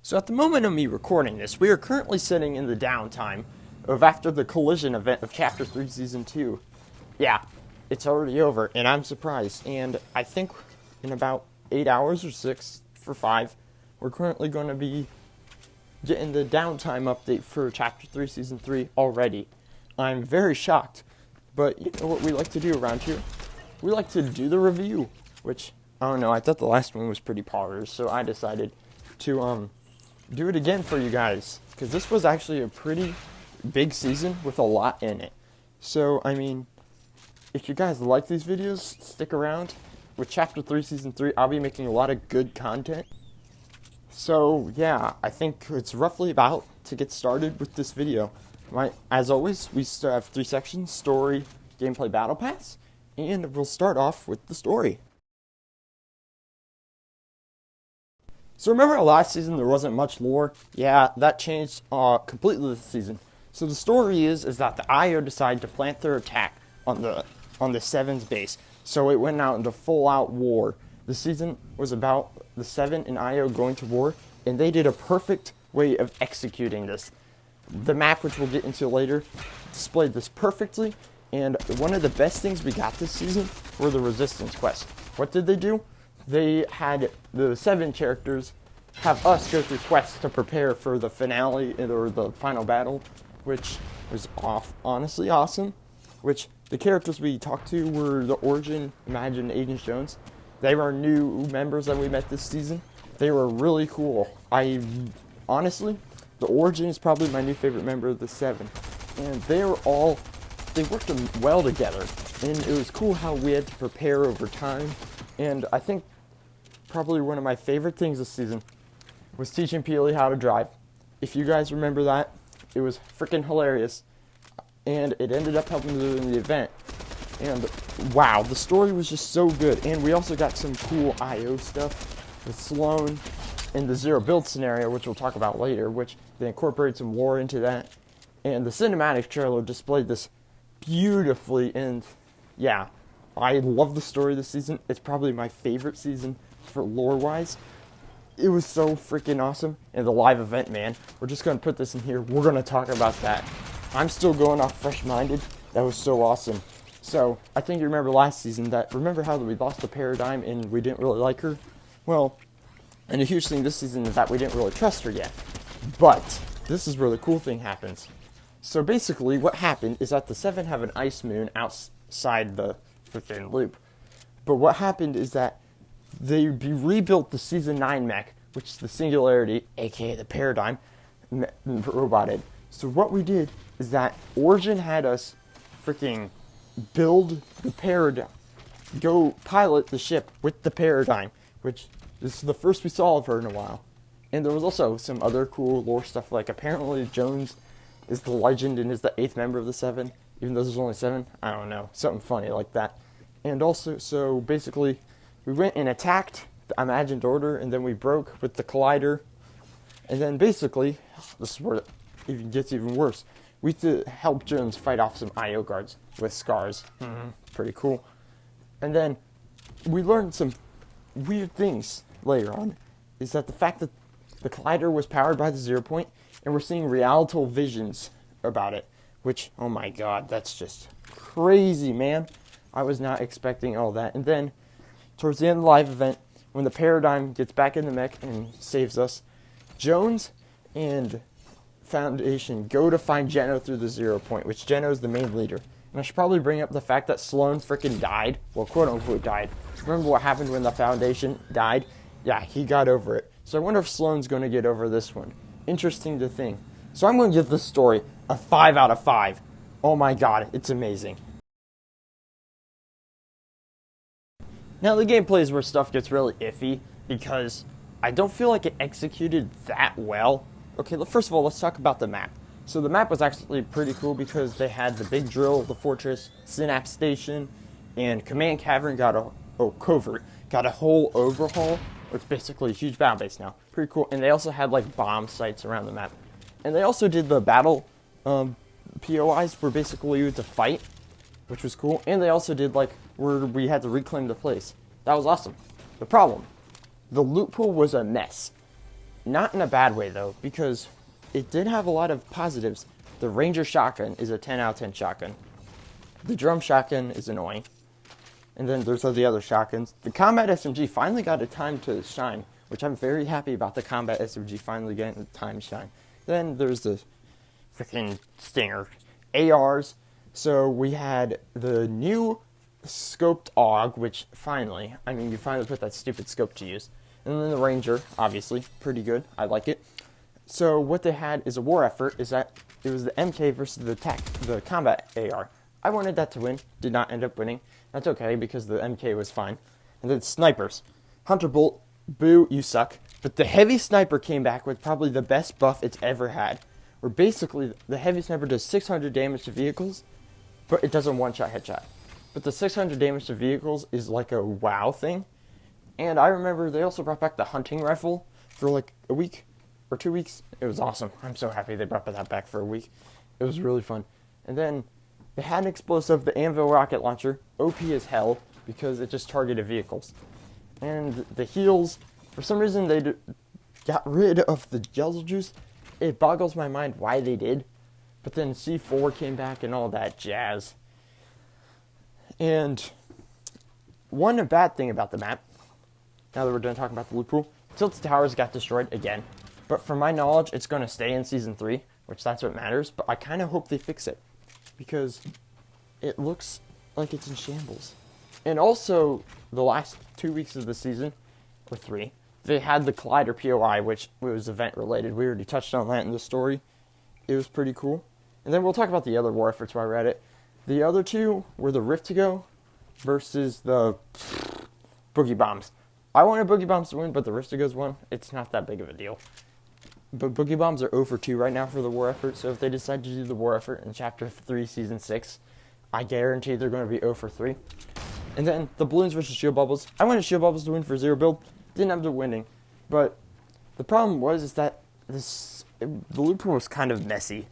So at the moment of me recording this, we are currently sitting in the downtime of after the collision event of Chapter 3 Season 2. Yeah, it's already over, and I'm surprised. And I think in about 8 hours or 6 for 5, we're currently going to be getting the downtime update for Chapter 3 Season 3 already. I'm very shocked, but you know what we like to do around here? We like to do the review, which, I don't know, I thought the last one was pretty poggers, so I decided to, do it again for you guys, because this was actually a pretty big season with a lot in it. So, I mean, if you guys like these videos, stick around. With Chapter 3 Season 3, I'll be making a lot of good content. So, yeah, I think it's roughly about to get started with this video. As always, we still have 3 sections: story, gameplay, battle pass, and we'll start off with the story. So remember how last season there wasn't much lore? Yeah, that changed completely this season. So the story is that the IO decided to plant their attack on the 7's base. So it went out into full-out war. The season was about the 7 and IO going to war, and they did a perfect way of executing this. The map, which we'll get into later, displayed this perfectly, and one of the best things we got this season were the resistance quests. What did they do? They had the 7 characters have us go through quests to prepare for the finale or the final battle, which was honestly awesome. Which the characters we talked to were the Origin, Imagine, Agent Jones. They were new members that we met this season. They were really cool. Honestly, the Origin is probably my new favorite member of the 7, and they worked well together, and it was cool how we had to prepare over time. And I think probably one of my favorite things this season was teaching Peely how to drive. If you guys remember that, it was freaking hilarious, and it ended up helping me in the event. And wow, the story was just so good. And we also got some cool IO stuff with Sloan in the zero build scenario, which we'll talk about later, which they incorporated some lore into that. And the cinematic trailer displayed this beautifully, and yeah, I love the story this season. It's probably my favorite season for lore-wise. It was so freaking awesome. And the live event, man. We're just going to put this in here. We're going to talk about that. I'm still going off fresh-minded. That was so awesome. So, I think you remember last season remember how we lost the Paradigm and we didn't really like her? Well, and a huge thing this season is that we didn't really trust her yet. But, this is where the cool thing happens. So basically, what happened is that the 7 have an ice moon outside the freaking loop. But what happened is that they rebuilt the Season 9 mech, which is the Singularity, aka the Paradigm, roboted. So what we did is that Origin had us freaking build the Paradigm, go pilot the ship with the Paradigm, which this is the first we saw of her in a while. And there was also some other cool lore stuff, like apparently Jones is the legend and is the 8th member of the 7, even though there's only 7. I don't know, something funny like that. And also, so basically, we went and attacked the Imagined Order, and then we broke with the Collider. And then basically, this is where it gets even worse. We had to help Jones fight off some IO guards with scars. Pretty cool. And then we learned some weird things later on. Is that the fact that the Collider was powered by the 0 point, and we're seeing Rialto visions about it. Which, oh my god, that's just crazy, man. I was not expecting all that. And then, towards the end of the live event, when the Paradigm gets back in the mech and saves us, Jones and Foundation go to find Geno through the 0 point, which Geno is the main leader. And I should probably bring up the fact that Sloan freaking died. Well, quote-unquote died. Remember what happened when the Foundation died? Yeah, he got over it. So I wonder if Sloan's going to get over this one. Interesting to think. So I'm going to give this story a 5 out of 5. Oh my god, it's amazing. Now the gameplay is where stuff gets really iffy, because I don't feel like it executed that well. Okay, first of all, let's talk about the map. So the map was actually pretty cool because they had the big drill, the fortress, Synapse Station, and Command Cavern Covert got a whole overhaul. It's basically a huge battle base now. Pretty cool. And they also had like bomb sites around the map. And they also did the battle POIs where basically you had to fight, which was cool. And they also did like where we had to reclaim the place. That was awesome. The problem, the loot pool was a mess. Not in a bad way, though, because it did have a lot of positives. The Ranger shotgun is a 10 out of 10 shotgun. The drum shotgun is annoying. And then there's all the other shotguns. The combat SMG finally got a time to shine, which I'm very happy about the combat SMG finally getting the time to shine. Then there's the freaking Stinger. ARs. So we had the new scoped AUG, which finally, you finally put that stupid scope to use. And then the Ranger, obviously, pretty good. I like it. So what they had is a war effort, is that it was the MK versus the combat AR. I wanted that to win, did not end up winning. That's okay, because the MK was fine. And then snipers. Hunter Bolt, boo, you suck. But the heavy sniper came back with probably the best buff it's ever had. Where basically, the heavy sniper does 600 damage to vehicles, but it doesn't one-shot headshot. But the 600 damage to vehicles is like a wow thing. And I remember they also brought back the hunting rifle for like a week or 2 weeks. It was awesome. I'm so happy they brought that back for a week. It was really fun. And then they had an explosive, the Anvil rocket launcher, OP as hell, because it just targeted vehicles. And the heals, for some reason they got rid of the gel juice. It boggles my mind why they did. But then C4 came back and all that jazz. And one bad thing about the map, now that we're done talking about the loot pool, Tilted Towers got destroyed again. But from my knowledge, it's going to stay in Season 3, which that's what matters. But I kind of hope they fix it, because it looks like it's in shambles. And also, the last 2 weeks of the season, or 3, they had the Collider POI, which was event-related. We already touched on that in the story. It was pretty cool. And then we'll talk about the other war efforts while we're at it. The other two were the Rift to Go versus the Boogie Bombs. I wanted Boogie Bombs to win, but the Rift to Go's won. It's not that big of a deal. But Boogie Bombs are 0 for 2 right now for the war effort, so if they decide to do the war effort in Chapter 3, Season 6, I guarantee they're going to be 0 for 3. And then the Balloons versus Shield Bubbles. I wanted Shield Bubbles to win for 0 build. Didn't end up winning. But the problem was that the loot pool was kind of messy.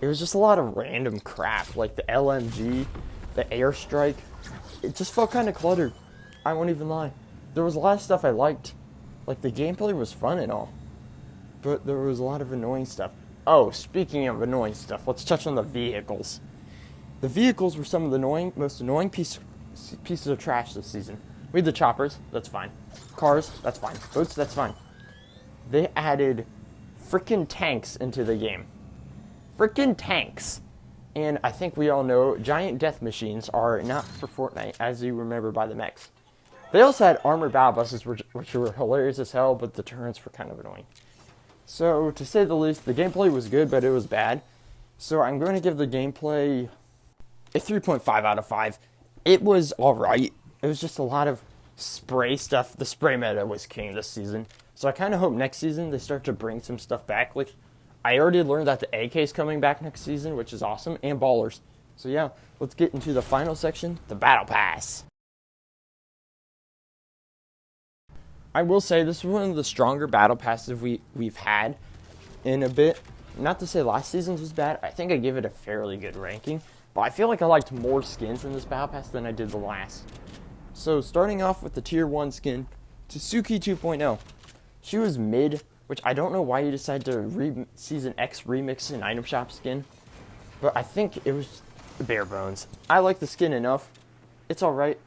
It was just a lot of random crap, like the LMG, the airstrike. It just felt kind of cluttered. I won't even lie. There was a lot of stuff I liked. Like, the gameplay was fun and all. But there was a lot of annoying stuff. Oh, speaking of annoying stuff, let's touch on the vehicles. The vehicles were some of the most annoying pieces of trash this season. We had the choppers, that's fine. Cars, that's fine. Boats, that's fine. They added frickin' tanks into the game. Frickin' tanks. And I think we all know giant death machines are not for Fortnite, as you remember by the mechs. They also had armored battle buses, which were hilarious as hell, but the turrets were kind of annoying. So, to say the least, the gameplay was good, but it was bad. So I'm going to give the gameplay a 3.5 out of 5. It was alright. It was just a lot of spray stuff. The spray meta was king this season. So I kind of hope next season they start to bring some stuff back. Like, I already learned that the AK is coming back next season, which is awesome, and ballers. So yeah, let's get into the final section, the Battle Pass. I will say this is one of the stronger Battle Passes we've had in a bit. Not to say last season's was bad. I think I give it a fairly good ranking. But I feel like I liked more skins in this Battle Pass than I did the last. So starting off with the Tier 1 skin, Tsuki 2.0. She was mid, which I don't know why you decided to Season X remix an item shop skin. But I think it was bare bones. I like the skin enough. It's alright.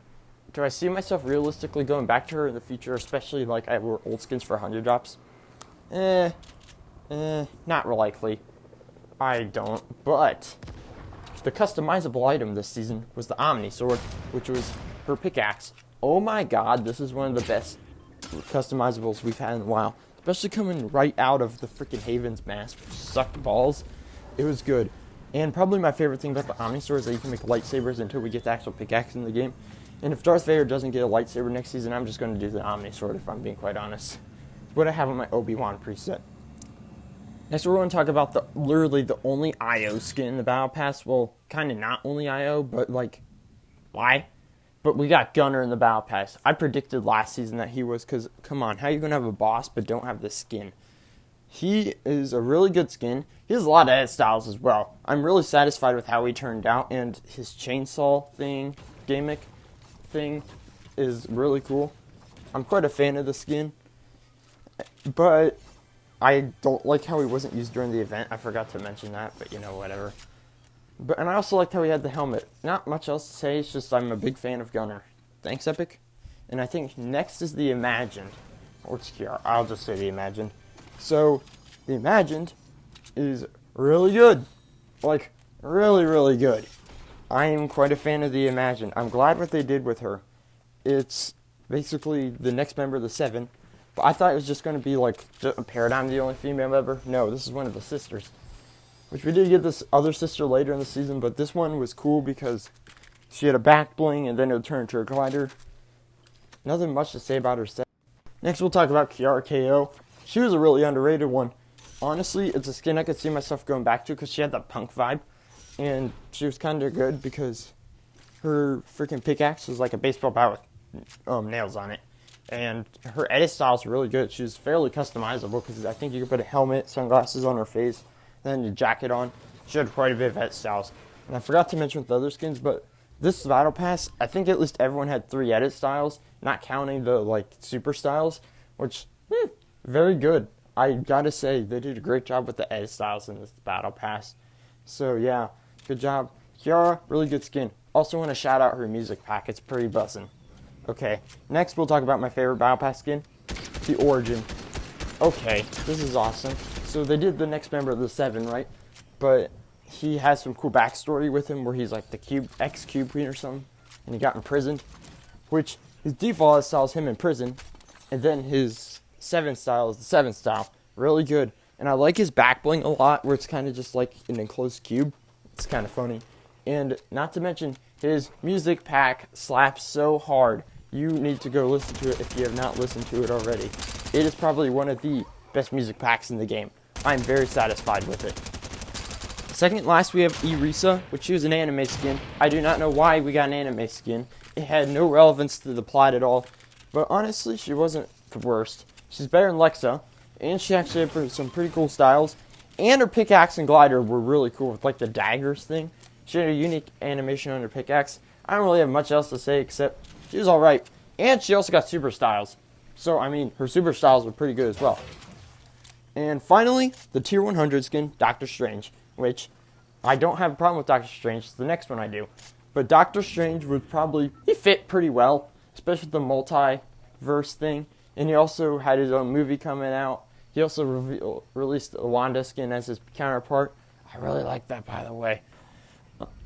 Do I see myself realistically going back to her in the future, especially like I wore old skins for 100 drops? Not likely. I don't. But the customizable item this season was the Omni Sword, which was her pickaxe. Oh my god, this is one of the best customizables we've had in a while. Especially coming right out of the freaking Haven's mask, which sucked balls. It was good. And probably my favorite thing about the Omni Sword is that you can make lightsabers until we get the actual pickaxe in the game. And if Darth Vader doesn't get a lightsaber next season, I'm just going to do the Omni Sword, if I'm being quite honest. It's what I have on my Obi-Wan preset. Next, we're going to talk about literally the only IO skin in the Battle Pass. Well, kind of not only IO, but like, why? But we got Gunner in the Battle Pass. I predicted last season that he was, because, come on, how are you going to have a boss but don't have the skin? He is a really good skin. He has a lot of edit styles as well. I'm really satisfied with how he turned out, and his chainsaw gimmick thing is really cool. I'm quite a fan of the skin. But I don't like how he wasn't used during the event. I forgot to mention that, but whatever. And I also liked how he had the helmet. Not much else to say, it's just I'm a big fan of Gunner. Thanks, Epic. And I think next is the Imagined. Or I'll just say the Imagined. So, the Imagined is really good. Like, really, really good. I am quite a fan of the Imagined. I'm glad what they did with her. It's basically the next member of the Seven. But I thought it was just going to be like Paradigm, the only female member. No, this is one of the sisters. Which we did get this other sister later in the season, but this one was cool because she had a back bling and then it would turn into a glider. Nothing much to say about her set. Next we'll talk about Kiara KO. She was a really underrated one. Honestly, it's a skin I could see myself going back to because she had that punk vibe. And she was kind of good because her freaking pickaxe was like a baseball bat with nails on it. And her edit style is really good. She's fairly customizable because I think you could put a helmet, sunglasses on her face, and then your jacket on. She had quite a bit of edit styles. And I forgot to mention with the other skins, but this Battle Pass, I think at least everyone had 3 edit styles, not counting the super styles, which, very good. I gotta say, they did a great job with the edit styles in this Battle Pass. So yeah, good job. Kiara, really good skin. Also want to shout out her music pack, it's pretty bussin'. Okay, next we'll talk about my favorite Battle Pass skin, the Origin. Okay, this is awesome. So they did the next member of the Seven, right? But he has some cool backstory with him where he's like the ex-Cube Queen or something, and he got imprisoned, which his default style is him in prison, and then his 7 style is the 7 style. Really good. And I like his back bling a lot, where it's kind of just like an enclosed cube. It's kind of funny. And not to mention, his music pack slaps so hard. You need to go listen to it if you have not listened to it already. It is probably one of the best music packs in the game. I'm very satisfied with it. Second last, we have Irisa, which is an anime skin. I do not know why we got an anime skin. It had no relevance to the plot at all. But honestly, she wasn't the worst. She's better than Lexa, and she actually had some pretty cool styles. And her pickaxe and glider were really cool with like the daggers thing. She had a unique animation on her pickaxe. I don't really have much else to say except she was alright. And she also got super styles. So, I mean, her super styles were pretty good as well. And finally, the Tier 100 skin, Doctor Strange. Which, I don't have a problem with Doctor Strange. It's the next one I do. But Doctor Strange would probably, he fit pretty well. Especially with the multiverse thing. And he also had his own movie coming out. He also released a Wanda skin as his counterpart. I really like that, by the way.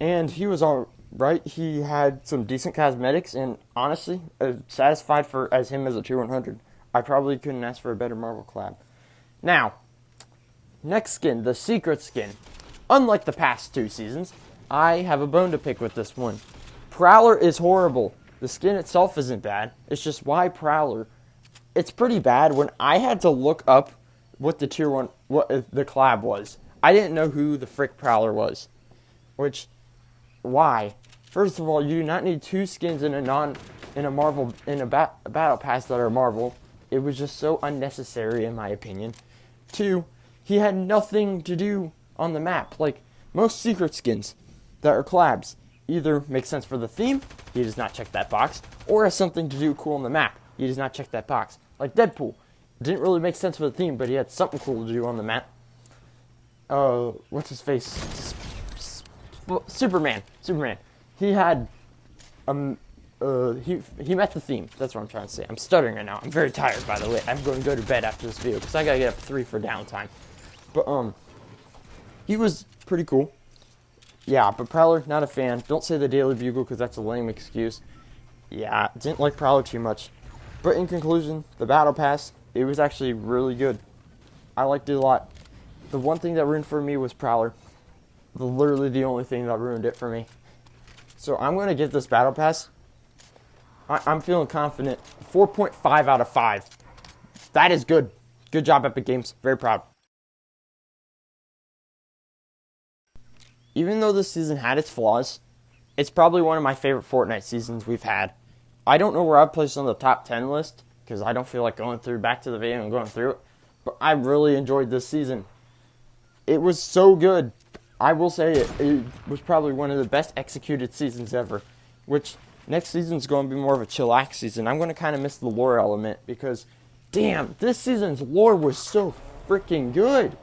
And he was alright. He had some decent cosmetics, and honestly, satisfied as him as a Tier 100. I probably couldn't ask for a better Marvel collab. Now, next skin, the Secret skin. Unlike the past 2 seasons, I have a bone to pick with this one. Prowler is horrible. The skin itself isn't bad. It's just why Prowler? It's pretty bad. When I had to look up what the Tier 1, what the collab was, I didn't know who the frick Prowler was. Which, why? First of all, you do not need 2 skins in a battle pass that are Marvel. It was just so unnecessary, in my opinion. 2, he had nothing to do on the map. Like most secret skins that are collabs, either make sense for the theme, he does not check that box, or has something to do cool on the map, he does not check that box. Like Deadpool, didn't really make sense for the theme, but he had something cool to do on the map. What's his face? Superman. He had he met the theme. That's what I'm trying to say. I'm stuttering right now. I'm very tired, by the way. I'm going to go to bed after this video because I gotta get up 3 for downtime. But he was pretty cool. Yeah, but Prowler, not a fan. Don't say the Daily Bugle because that's a lame excuse. Yeah, didn't like Prowler too much. But in conclusion, the Battle Pass, it was actually really good. I liked it a lot. The one thing that ruined for me was Prowler. Literally the only thing that ruined it for me. So I'm going to give this Battle Pass, I'm feeling confident, 4.5 out of 5. That is good. Good job, Epic Games. Very proud. Even though this season had its flaws, it's probably one of my favorite Fortnite seasons we've had. I don't know where I'd place it on the top 10 list, because I don't feel like going back to the video and going through it, but I really enjoyed this season. It was so good. I will say it was probably one of the best executed seasons ever, which next season's going to be more of a chillax season. I'm going to kind of miss the lore element because, damn, this season's lore was so freaking good.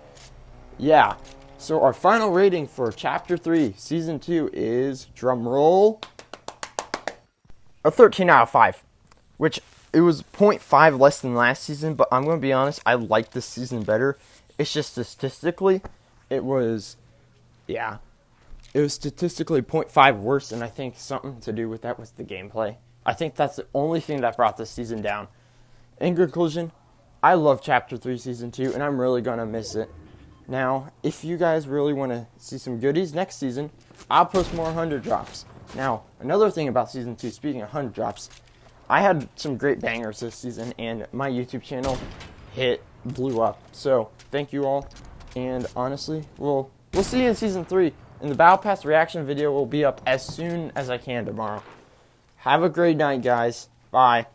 Yeah. So our final rating for Chapter 3, Season 2 is, drum roll, a 13 out of 5. Which, it was 0.5 less than last season, but I'm going to be honest, I like this season better. It's just statistically, it was statistically 0.5 worse, and I think something to do with that was the gameplay. I think that's the only thing that brought this season down. In conclusion, I love Chapter 3 Season 2, and I'm really going to miss it. Now, if you guys really want to see some goodies next season, I'll post more 100 drops. Now, another thing about Season 2, speaking of 100 drops, I had some great bangers this season, and my YouTube channel blew up. So, thank you all, and honestly, we'll see you in Season 3, and the Battle Pass reaction video will be up as soon as I can tomorrow. Have a great night, guys. Bye.